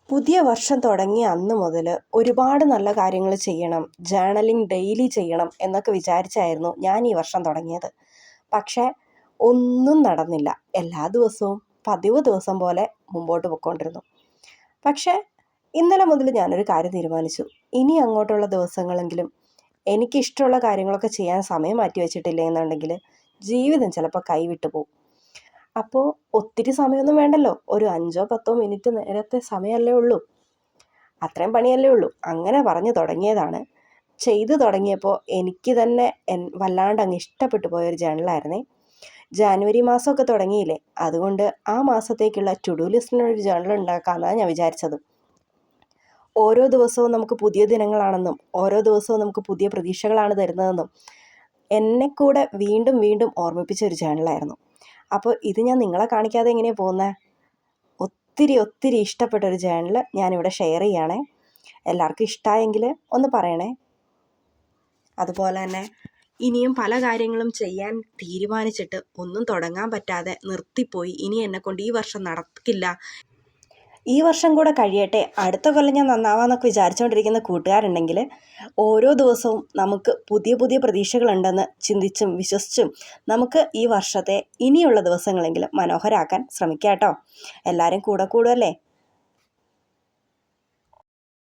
പുതിയ വർഷം തുടങ്ങിയ അന്ന് മുതൽ ഒരുപാട് നല്ല കാര്യങ്ങൾ ചെയ്യണം, ജേർണലിംഗ് ഡെയിലി ചെയ്യണം എന്നൊക്കെ വിചാരിച്ചായിരുന്നു ഞാൻ ഈ വർഷം തുടങ്ങിയത്. പക്ഷേ ഒന്നും നടന്നില്ല. എല്ലാ ദിവസവും പതിവ് ദിവസം പോലെ മുമ്പോട്ട് പോയിക്കൊണ്ടിരുന്നു. പക്ഷേ ഇന്നലെ മുതൽ ഞാനൊരു കാര്യം തീരുമാനിച്ചു. ഇനി അങ്ങോട്ടുള്ള ദിവസങ്ങളെങ്കിലും എനിക്കിഷ്ടമുള്ള കാര്യങ്ങളൊക്കെ ചെയ്യാൻ സമയം മാറ്റി വെച്ചിട്ടില്ല എന്നുണ്ടെങ്കിൽ ജീവിതം ചിലപ്പോൾ കൈവിട്ടു പോകും. അപ്പോൾ ഒത്തിരി സമയമൊന്നും വേണ്ടല്ലോ, ഒരു 5-10 മിനിറ്റ് നേരത്തെ സമയമല്ലേ ഉള്ളൂ, അത്രയും പണിയല്ലേ ഉള്ളൂ. അങ്ങനെ പറഞ്ഞു തുടങ്ങിയതാണ്. ചെയ്തു തുടങ്ങിയപ്പോൾ എനിക്ക് തന്നെ വല്ലാണ്ട് അങ്ങ് ഇഷ്ടപ്പെട്ടു പോയൊരു ജേണലായിരുന്നേ. ജാനുവരി മാസമൊക്കെ തുടങ്ങിയില്ലേ, അതുകൊണ്ട് ആ മാസത്തേക്കുള്ള ടു ഡു ലിസ്റ്റിനൊരു ജേണൽ ഉണ്ടാക്കാമെന്നാണ് ഞാൻ വിചാരിച്ചത്. ഓരോ ദിവസവും നമുക്ക് പുതിയ ദിനങ്ങളാണെന്നും ഓരോ ദിവസവും നമുക്ക് പുതിയ പ്രതീക്ഷകളാണ് തരുന്നതെന്നും എന്നെ കൂടെ വീണ്ടും വീണ്ടും ഓർമ്മിപ്പിച്ച ഒരു ജേണലായിരുന്നു. അപ്പോൾ ഇത് ഞാൻ നിങ്ങളെ കാണിക്കാതെ എങ്ങനെയാണ് പോകുന്നത്? ഒത്തിരി ഇഷ്ടപ്പെട്ടൊരു ജേണൽ ഞാനിവിടെ ഷെയർ ചെയ്യുകയാണേ. എല്ലാവർക്കും ഇഷ്ടമായെങ്കിൽ ഒന്ന് പറയണേ. അതുപോലെ തന്നെ ഇനിയും പല കാര്യങ്ങളും ചെയ്യാൻ തീരുമാനിച്ചിട്ട് ഒന്നും തുടങ്ങാൻ പറ്റാതെ നിർത്തിപ്പോയി, ഇനി എന്നെക്കൊണ്ട് ഈ വർഷം നടക്കില്ല, ഈ വർഷം കൂടെ കഴിയട്ടെ, അടുത്ത കൊല്ലം ഞാൻ നന്നാവാന്നൊക്കെ വിചാരിച്ചുകൊണ്ടിരിക്കുന്ന കൂട്ടുകാരുണ്ടെങ്കിൽ ഓരോ ദിവസവും നമുക്ക് പുതിയ പുതിയ പ്രതീക്ഷകളുണ്ടെന്ന് ചിന്തിച്ചും വിശ്വസിച്ചും നമുക്ക് ഈ വർഷത്തെ ഇനിയുള്ള ദിവസങ്ങളെങ്കിലും മനോഹരമാക്കാൻ ശ്രമിക്കാം കേട്ടോ. എല്ലാവരും കൂടെ കൂടുമല്ലേ?